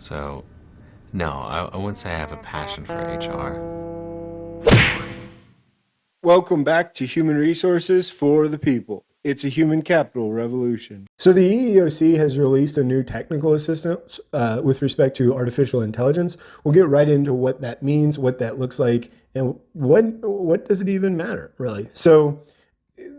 So, no, I wouldn't say I have a passion for HR. Welcome back to Human Resources for the People. It's a human capital revolution. So, the EEOC has released a new technical assistance with respect to artificial intelligence. We'll get right into what that means, what that looks like, and what does it even matter, really. So,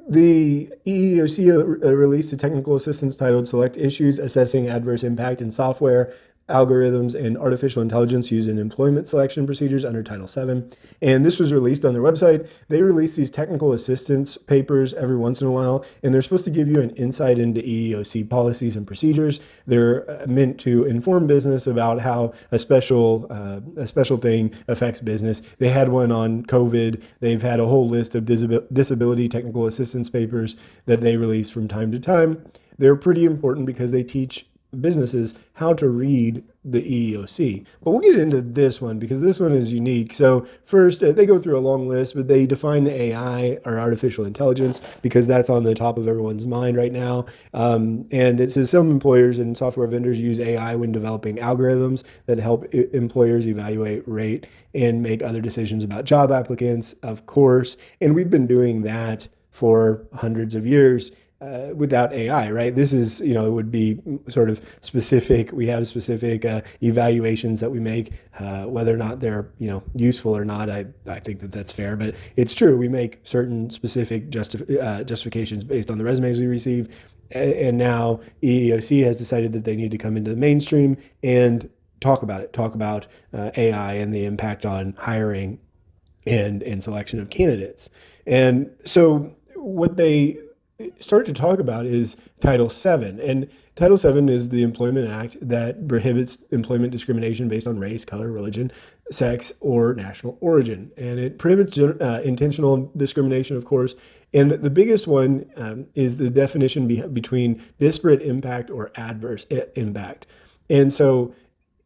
the EEOC released a technical assistance titled Select Issues Assessing Adverse Impact in Software, Algorithms, and Artificial Intelligence Used in Employment Selection Procedures under Title VII. And this was released on their website. They release these technical assistance papers every once in a while, and they're supposed to give you an insight into EEOC policies and procedures. They're meant to inform business about how a special thing affects business. They had one on COVID. They've had a whole list of disability technical assistance papers that they release from time to time. They're pretty important because they teach businesses how to read the EEOC. But we'll get into this one because this one is unique. So first, they go through a long list, but they define AI or artificial intelligence because that's on the top of everyone's mind right now. And it says some employers and software vendors use AI when developing algorithms that help employers evaluate, rate, and make other decisions about job applicants, of course. And we've been doing that for hundreds of years without AI, right? This is, it would be sort of specific. We have specific evaluations that we make, whether or not they're, useful or not. I think that that's fair, but it's true. We make certain specific justifications based on the resumes we receive. And now EEOC has decided that they need to come into the mainstream and talk about AI and the impact on hiring and selection of candidates. And so what they start to talk about is Title VII. And Title VII is the Employment Act that prohibits employment discrimination based on race, color, religion, sex, or national origin. And it prohibits intentional discrimination, of course. And the biggest one is the definition between disparate impact or adverse impact. And so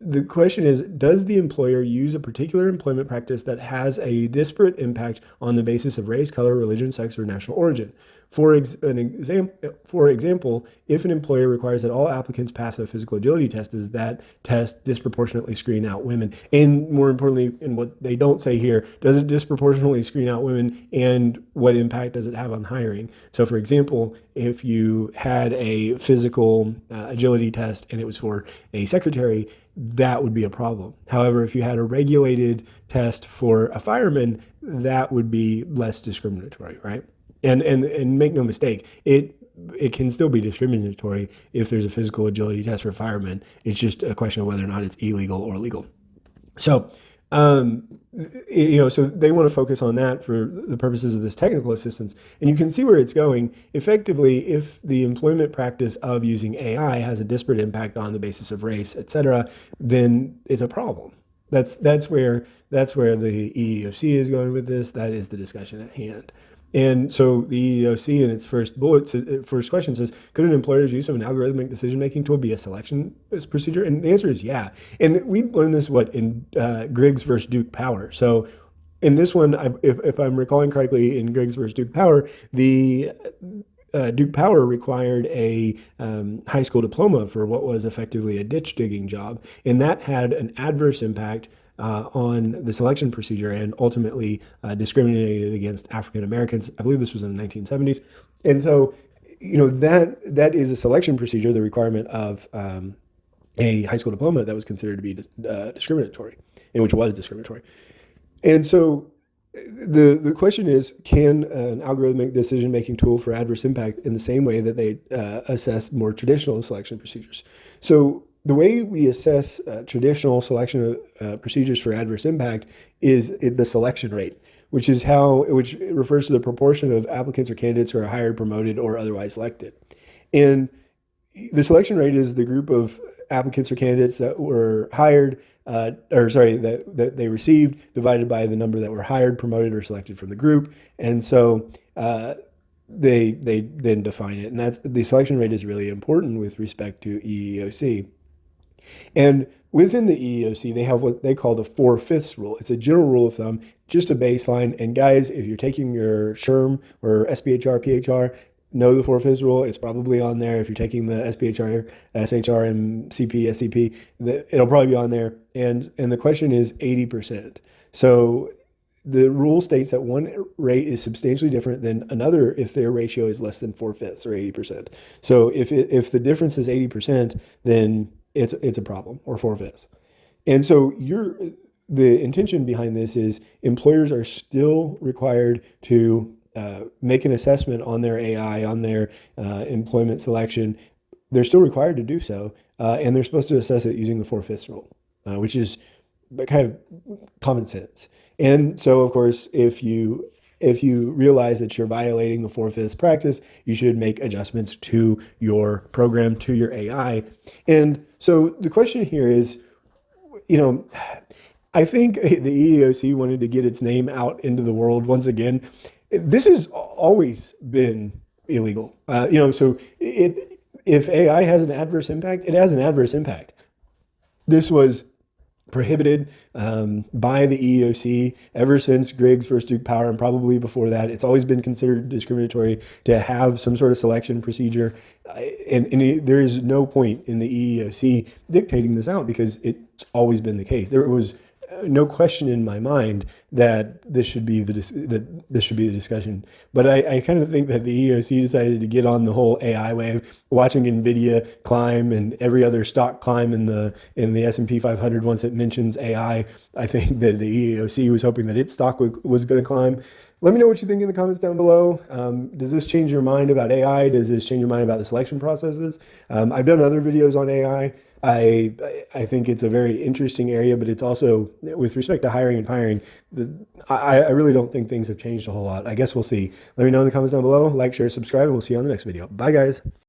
the question is, does the employer use a particular employment practice that has a disparate impact on the basis of race, color, religion, sex, or national origin? For example, if an employer requires that all applicants pass a physical agility test, does that test disproportionately screen out women? And more importantly, and what they don't say here, does it disproportionately screen out women, and what impact does it have on hiring? So for example, if you had a physical agility test and it was for a secretary, that would be a problem. However, if you had a regulated test for a fireman, that would be less discriminatory, right? And make no mistake, it can still be discriminatory if there's a physical agility test for firemen. It's just a question of whether or not it's illegal or legal. So, so they want to focus on that for the purposes of this technical assistance. And you can see where it's going. Effectively, if the employment practice of using AI has a disparate impact on the basis of race, et cetera, then it's a problem. That's where the EEOC is going with this. That is the discussion at hand. And so the EEOC in its first question says, could an employer's use of an algorithmic decision-making tool be a selection procedure? And the answer is yeah. And we learned this, in Griggs versus Duke Power. So in this one, if I'm recalling correctly, in Griggs versus Duke Power, the Duke Power required a high school diploma for what was effectively a ditch digging job. And that had an adverse impact on the selection procedure and ultimately discriminated against African Americans. I believe this was in the 1970s. And so, that is a selection procedure, the requirement of a high school diploma that was considered to be discriminatory, and which was discriminatory. And so the question is, can an algorithmic decision-making tool for adverse impact in the same way that they assess more traditional selection procedures? So the way we assess traditional selection procedures for adverse impact is the selection rate, which refers to the proportion of applicants or candidates who are hired, promoted, or otherwise selected. And the selection rate is the group of applicants or candidates that were hired, that they received, divided by the number that were hired, promoted, or selected from the group. And so they then define it. And the selection rate is really important with respect to EEOC. And within the EEOC, they have what they call the 4/5 rule. It's a general rule of thumb, just a baseline. And guys, if you're taking your SHRM or SBHR, PHR, know the four-fifths rule. It's probably on there if you're taking the SPHR, SHRM, CP, SCP. It'll probably be on there. And the question is 80%. So the rule states that one rate is substantially different than another if their ratio is less than four-fifths or 80%. So if the difference is 80%, then it's a problem, or four-fifths. And so the intention behind this is employers are still required to make an assessment on their AI, on their employment selection. They're still required to do so, and they're supposed to assess it using the four-fifths rule, which is kind of common sense. And so, of course, if you realize that you're violating the four-fifths practice, you should make adjustments to your program, to your AI. And so the question here is, you know, I think the EEOC wanted to get its name out into the world once again. This has always been illegal. So if AI has an adverse impact, it has an adverse impact. This was prohibited by the EEOC ever since Griggs versus Duke Power, and probably before that. It's always been considered discriminatory to have some sort of selection procedure. And there is no point in the EEOC dictating this out because it's always been the case. There was no question in my mind that this should be the discussion. But I kind of think that the EEOC decided to get on the whole AI wave, watching Nvidia climb and every other stock climb in the S&P 500 once it mentions AI. I think that the EEOC was hoping that its stock was going to climb. Let me know what you think in the comments down below. Does this change your mind about AI? Does this change your mind about the selection processes? I've done other videos on AI. I think it's a very interesting area, but it's also, with respect to hiring and firing, I really don't think things have changed a whole lot. I guess we'll see. Let me know in the comments down below. Like, share, subscribe, and we'll see you on the next video. Bye, guys.